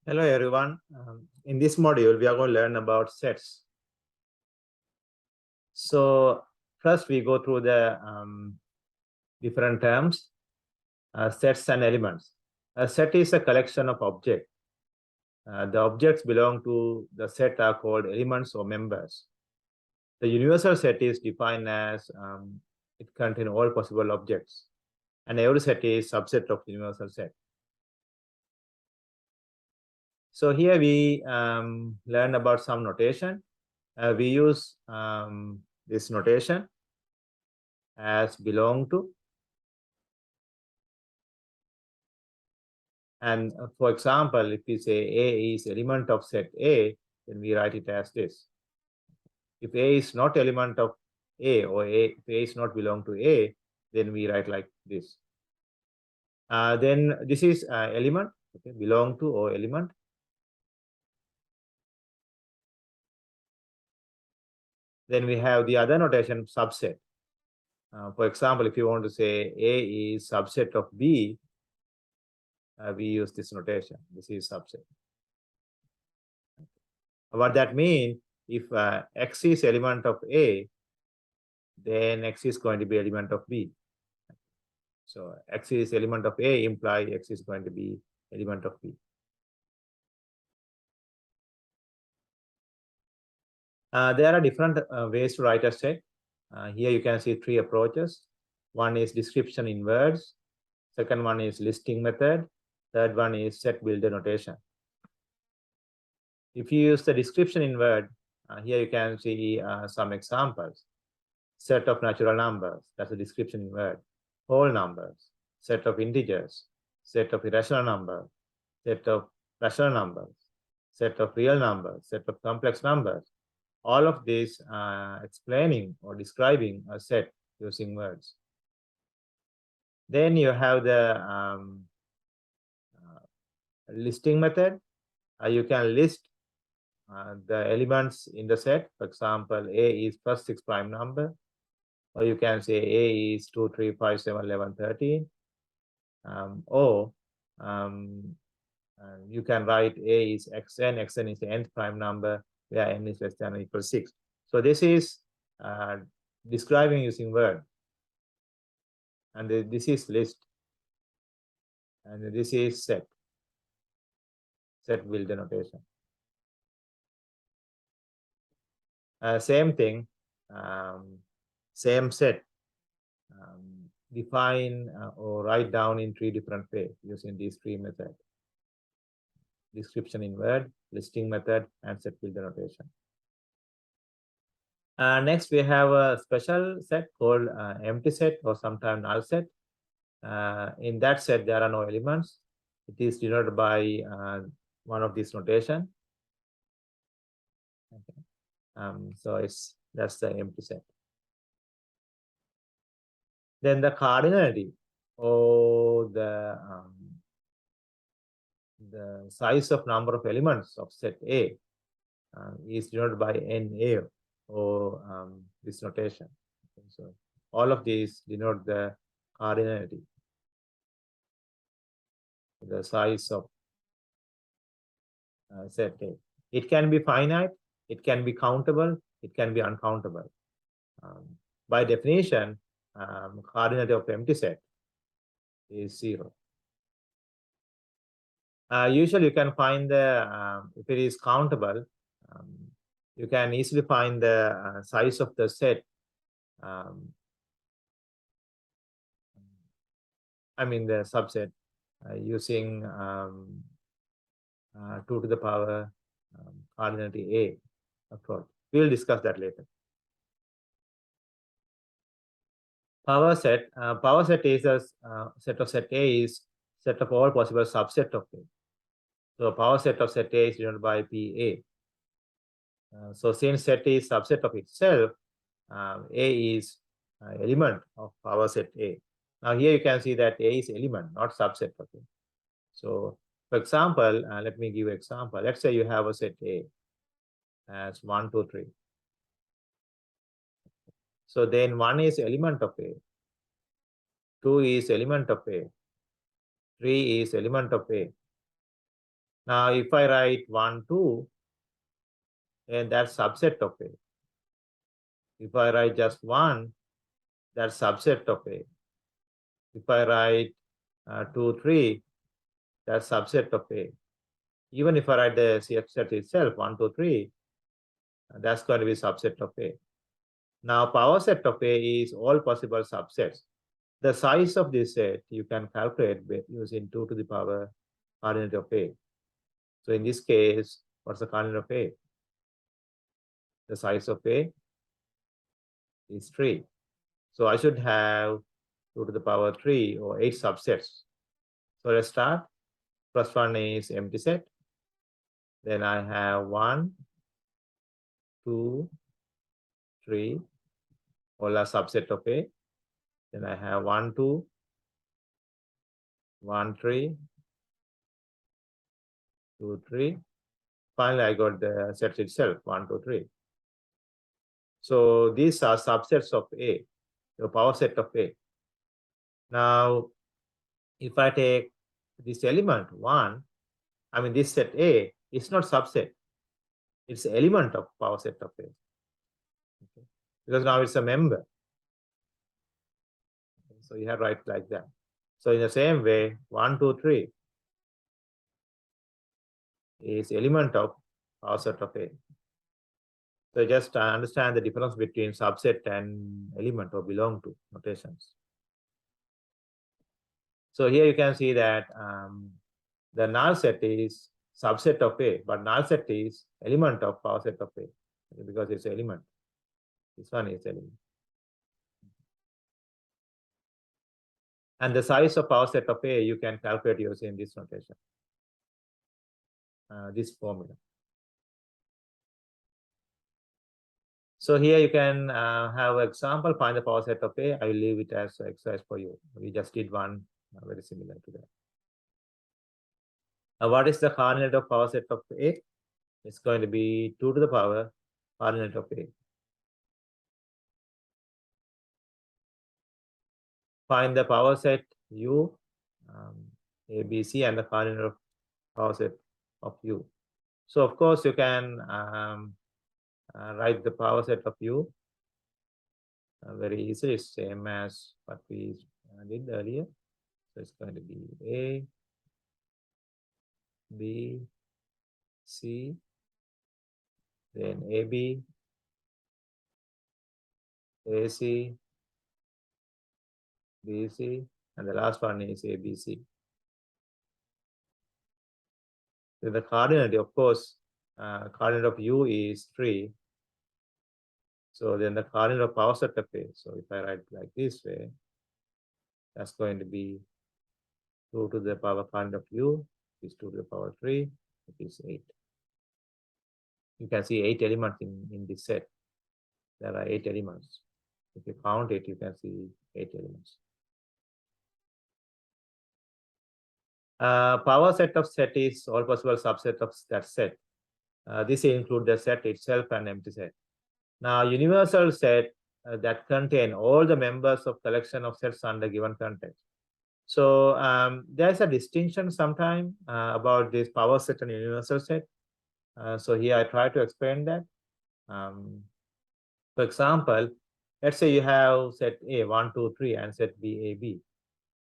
Hello everyone. In this module, we are going to learn about sets. So first we go through the different terms, sets and elements. A set is a collection of objects. The objects belong to the set are called elements or members. The universal set is defined as it contains all possible objects, and every set is subset of universal set. So here we learn about some notation. We use this notation as belong to. And for example, if we say A is element of set A, then we write it as this. If A is not element of A, or if A is not belong to A, then we write like this. Then this is element, okay, belong to or element. Then we have the other notation, subset. For example, if you want to say A is subset of B, we use this notation. This is subset. What that means, if X is element of A, then X is going to be element of B. So X is element of A imply X is going to be element of B. There are different ways to write a set. Here you can see three approaches. One is description in words. Second one is listing method. Third one is set builder notation. If you use the description in word, here you can see some examples. Set of natural numbers, that's a description in word. Whole numbers, set of integers, set of irrational numbers, set of rational numbers, set of real numbers, set of complex numbers. All of these explaining or describing a set using words. Then you have the listing method. You can list the elements in the set. For example, A is first 6 prime number. Or you can say A is 2, 3, 5, 7, 11, 13. Or you can write A is xn is the nth prime number, where n is less than or equal to 6. So this is describing using word. And this is list. And this is set. Set builder notation. Same thing, same set. Define or write down in three different ways using these three methods. Description in word, listing method, and set builder notation. Next, we have a special set called empty set or sometimes null set. In that set, there are no elements. It is denoted by one of these notation. Okay. So that's the empty set. Then the cardinality or the size of number of elements of set A is denoted by NA or this notation. Okay, so all of these denote the cardinality, the size of set A. It can be finite, it can be countable, it can be uncountable. By definition, cardinality of empty set is 0. Usually you can find the, if it is countable, you can easily find the size of the set. I mean the subset using 2 to the power cardinality A approach. We'll discuss that later. Power set is a set of set A is set of all possible subset of A. So power set of set A is denoted by PA. So since set is subset of itself, A is element of power set A. Now here you can see that A is element, not subset of A. So for example, let me give an example. Let's say you have a set A as 1, 2, 3. So then 1 is element of A, 2 is element of A, 3 is element of A, Now, if I write 1, 2, and that's subset of A. If I write just 1, that's subset of A. If I write 2, 3, that's subset of A. Even if I write the CF set itself, 1, 2, 3, that's going to be subset of A. Now, power set of A is all possible subsets. The size of this set you can calculate using 2 to the power coordinate of A. So in this case, what's the coordinate of A? The size of A is 3. So I should have 2 to the power 3 or 8 subsets. So let's start. First one is empty set. Then I have 1, 2, 3, all are subset of A. Then I have 1, 2, 1, 3, 2, 3. Finally, I got the set itself, 1, 2, 3. So these are subsets of A, the power set of A. Now, if I take this element 1, I mean this set A, it's not subset. It's element of power set of A. Okay. Because now it's a member. So you have to write like that. So in the same way, 1, 2, 3 is element of power set of A. So just understand the difference between subset and element or belong to notations. So here you can see that the null set is subset of A, but null set is element of power set of A because it's element. This one is element. And the size of power set of A you can calculate using this notation, this formula. So here you can have an example, find the power set of A. I will leave it as an exercise for you. We just did one very similar to that. What is the coordinate of power set of A? It's going to be 2 to the power coordinate of A. Find the power set U, A, B, C, and the coordinate of power set of U. So of course you can write the power set of U very easily. It's same as what we did earlier. So it's going to be A, B, C, then AB, AC, BC, and the last one is ABC. Then the coordinate, of course, coordinate of U is 3. So then the coordinate of power set of A. So if I write like this way, that's going to be 2 to the power coordinate of U is 2 to the power 3, it is 8. You can see 8 elements in this set. There are 8 elements. If you count it, you can see 8 elements. Power set of set is all possible subset of that set. This includes the set itself and empty set. Now, universal set that contain all the members of collection of sets under given context. So there's a distinction sometime about this power set and universal set. So here I try to explain that. For example, let's say you have set A, 1, 2, 3, and set B, A, B.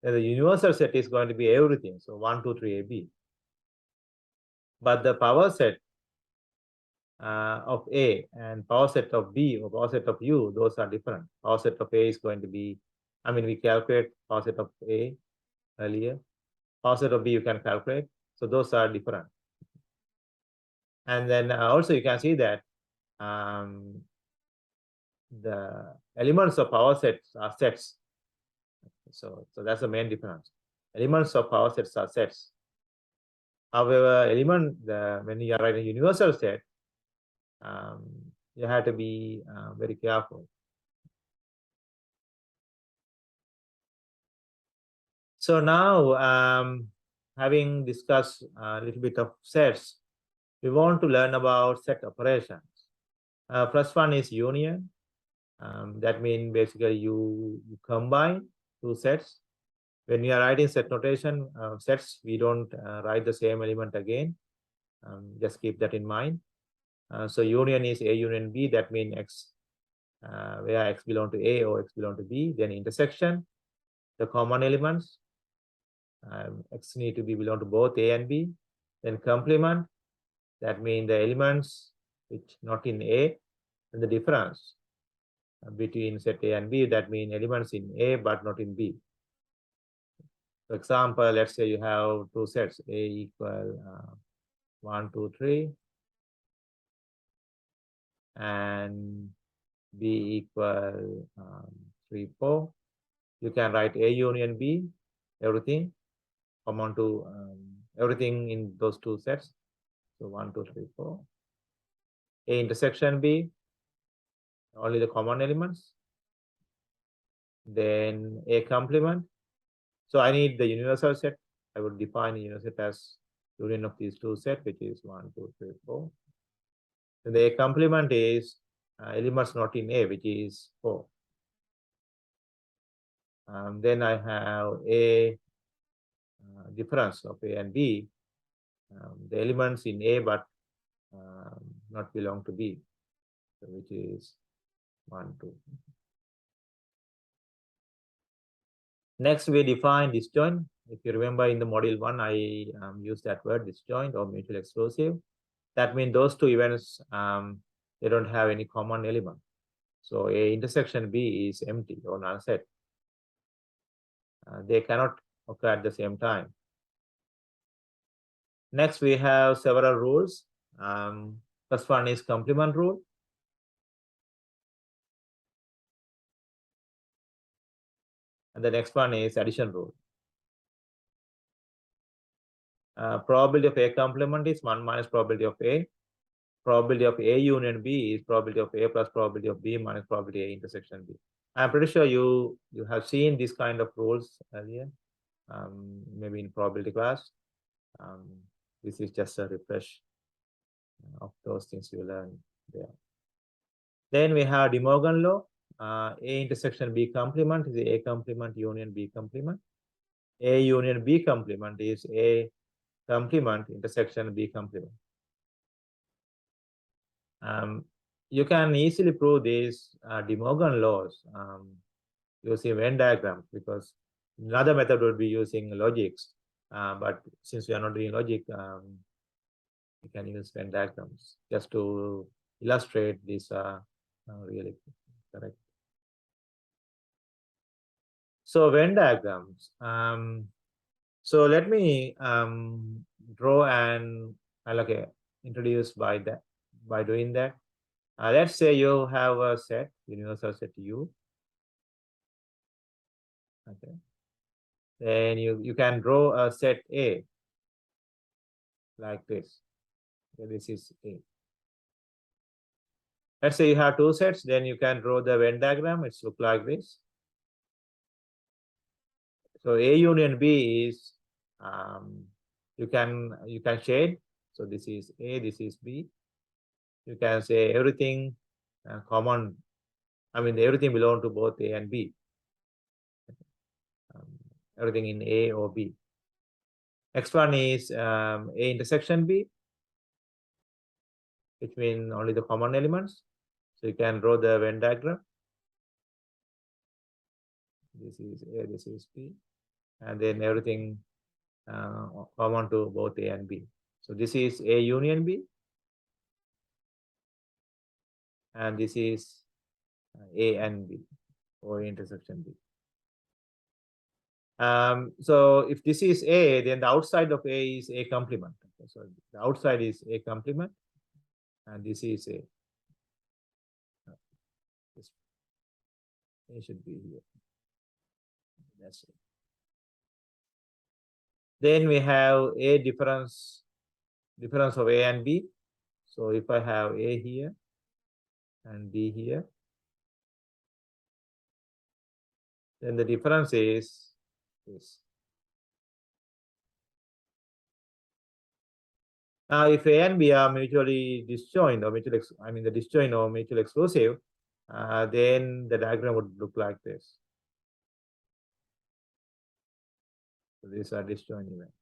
Then the universal set is going to be everything. So 1, 2, 3, A, B. But the power set of A and power set of B or power set of U, those are different. Power set of A is going to be, we calculate power set of A earlier. Power set of B you can calculate. So those are different. And then also you can see that the elements of power sets are sets. So that's the main difference. Elements of power sets are sets. However, when you are writing a universal set, you have to be very careful. So now, having discussed a little bit of sets, we want to learn about set operations. First one is union. That means basically you combine two sets. When you are writing set notation sets, we don't write the same element again. Just keep that in mind. So union is A union B. That means X, where X belong to A or X belong to B. Then intersection, the common elements. X need to be belong to both A and B. Then complement. That means the elements which not in A, and the difference between set A and B. That means elements in A but not in B. For example, let's say you have two sets, A equal 1, 2, 3, and B equal 3, 4. You can write A union B, everything, common to everything in those two sets. So 1, 2, 3, 4. A intersection B, only the common elements. Then A complement. So I need the universal set. I would define the universal set as union of these two sets, which is 1, 2, 3, 4. Then the A complement is elements not in A, which is 4. Then I have A difference of A and B, the elements in A but not belong to B, so which is 1, 2. Next, we define disjoint. If you remember in the module 1, I used that word disjoint or mutually exclusive. That means those two events, they don't have any common element. So A intersection B is empty or null set. They cannot occur at the same time. Next, we have several rules. First one is complement rule. And the next one is addition rule. Probability of A complement is 1 minus probability of A. Probability of A union B is probability of A plus probability of B minus probability A intersection B. I'm pretty sure you have seen this kind of rules earlier, maybe in probability class. This is just a refresh of those things you learned there. Then we have De Morgan law. A intersection B complement is A complement union B complement. A union B complement is A complement intersection B complement. You can easily prove these De Morgan laws using Venn diagrams, because another method would be using logics. But since we are not doing logic, we can use Venn diagrams just to illustrate this really correct. So Venn diagrams. So let me draw and introduce by doing that. Let's say you have a set, universal set U. Okay. Then you can draw a set A like this. Okay, this is A. Let's say you have two sets, then you can draw the Venn diagram. It's look like this. So A union B is you can shade. So this is A, this is B. You can say everything common. I mean everything belong to both A and B. Everything in A or B. Next one is A intersection B, which means only the common elements. So you can draw the Venn diagram. This is A, this is B, and then everything common to both A and B. So this is A union B, and this is A and B, or intersection B. So if this is A, then the outside of A is A complement. Okay, so the outside is A complement, and this is A. This A should be here. That's it. Then we have A difference of A and B. So if I have A here and B here, then the difference is this. Now, if A and B are mutually disjoint or the disjoint or mutually exclusive, then the diagram would look like this. So these are disjoint events.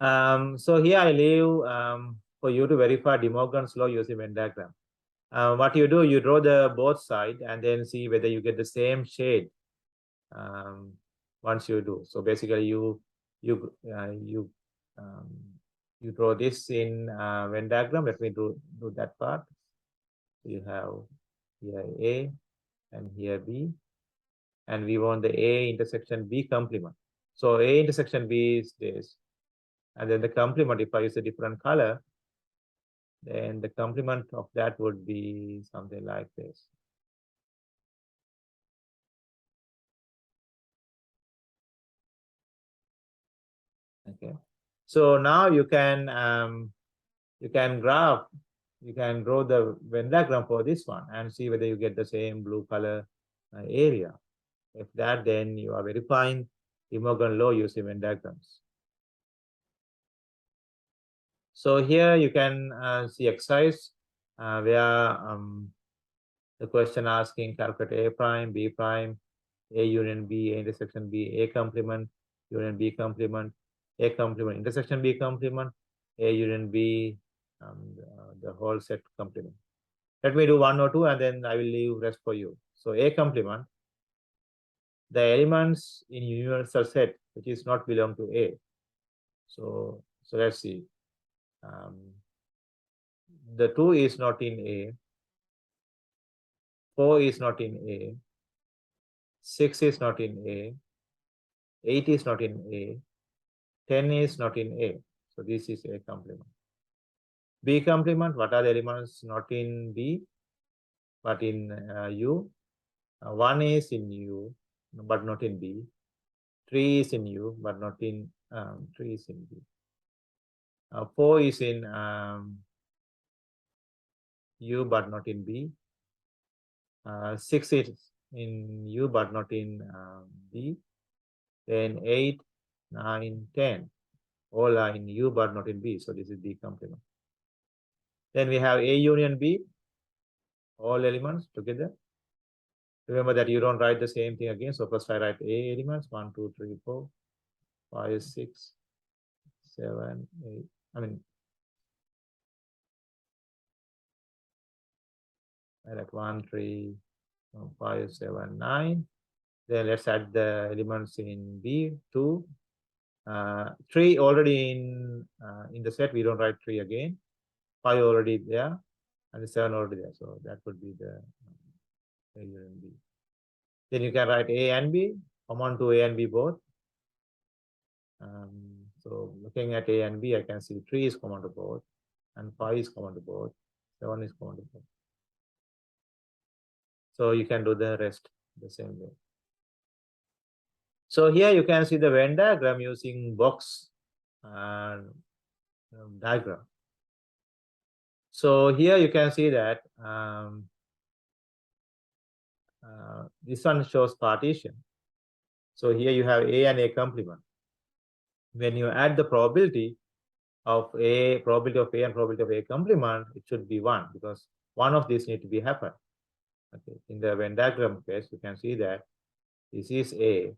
So here I leave for you to verify De Morgan's law using Venn diagram. What you do, you draw the both side and then see whether you get the same shade once you do. So basically, you um, you draw this in Venn diagram. Let me do that part. You have here A and here B, and we want the A intersection B complement. So A intersection B is this, and then the complement, if I use a different color, then the complement of that would be something like this. Okay. So now you can graph, you can draw the Venn diagram for this one and see whether you get the same blue color area. If that, then you are verifying De Morgan law using Venn diagrams. So here you can see exercise where the question asking calculate A prime, B prime, A union B, A intersection B, A complement, union B complement, A complement, intersection B complement, A union B, the whole set complement. Let me do one or two and then I will leave rest for you. So A complement, the elements in universal set which is not belong to A. So let's see. The 2 is not in A, 4 is not in A, 6 is not in A, 8 is not in A, 10 is not in A. So this is A complement. B complement, what are the elements not in B, but in U? 1 is in U, but not in B. 3 is in U, but not in 3 is in B. 4 is in U, but not in B. 6 is in U, but not in B. Then 8, 9, 10. All are in U, but not in B. So this is B complement. Then we have A union B, all elements together. Remember that you don't write the same thing again. So first I write A elements, 1, 2, 3, 4, 5, 6, 7, 8. I mean, I write 1, 3, 5, 7, 9. Then let's add the elements in B, 2. 3 already in the set. We don't write 3 again. 5 already there, and the 7 already there. So that would be the A union B. Then you can write A and B, common to A and B both. So looking at A and B, I can see 3 is common to both, and 5 is common to both, 7 is common to both. So you can do the rest the same way. So here you can see the Venn diagram using box diagram. So here you can see that this one shows partition. So here you have A and A complement. When you add the probability of A and probability of A complement, it should be 1 because one of these need to be happen. Okay. In the Venn diagram case, you can see that this is A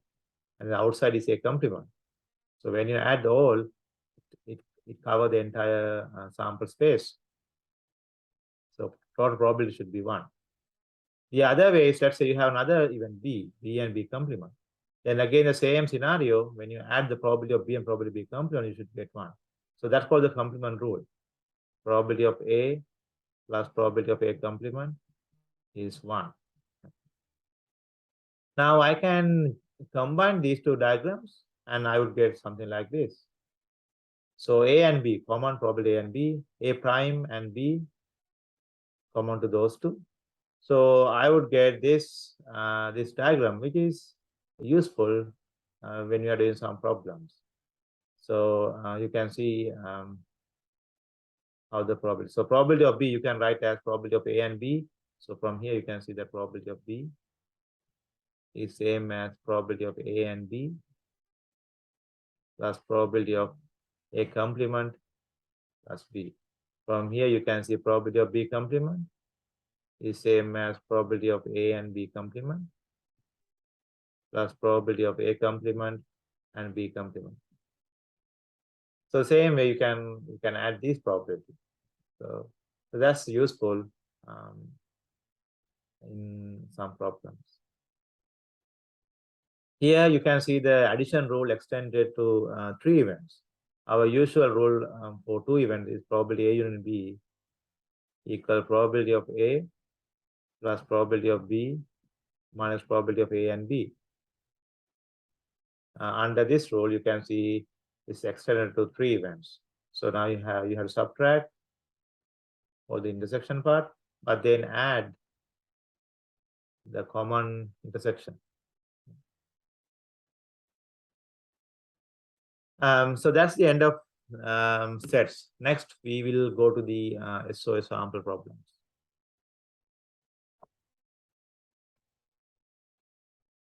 and the outside is A complement. So when you add all, it covers the entire sample space. So total probability should be 1. The other way is, let's say you have another event B and B complement. Then again, the same scenario, when you add the probability of B and probability of B complement, you should get 1. So that's called the complement rule. Probability of A plus probability of A complement is 1. Now I can combine these two diagrams and I would get something like this. So A and B, common probability A and B, A prime and B, common to those two. So I would get this this diagram, which is useful when you are doing some problems. So you can see how the probability. So probability of B you can write as probability of A and B. So from here you can see the probability of B is same as probability of A and B plus probability of A complement plus B. From here you can see probability of B complement is same as probability of A and B complement plus probability of A complement and B complement. So same way you can add these probabilities. So that's useful in some problems. Here you can see the addition rule extended to 3 events. Our usual rule for 2 events is probability A union B equal probability of A plus probability of B minus probability of A and B. Under this rule, you can see it's extended to 3 events. So now you have to subtract all the intersection part, but then add the common intersection. So that's the end of sets. Next, we will go to the SOA sample problems.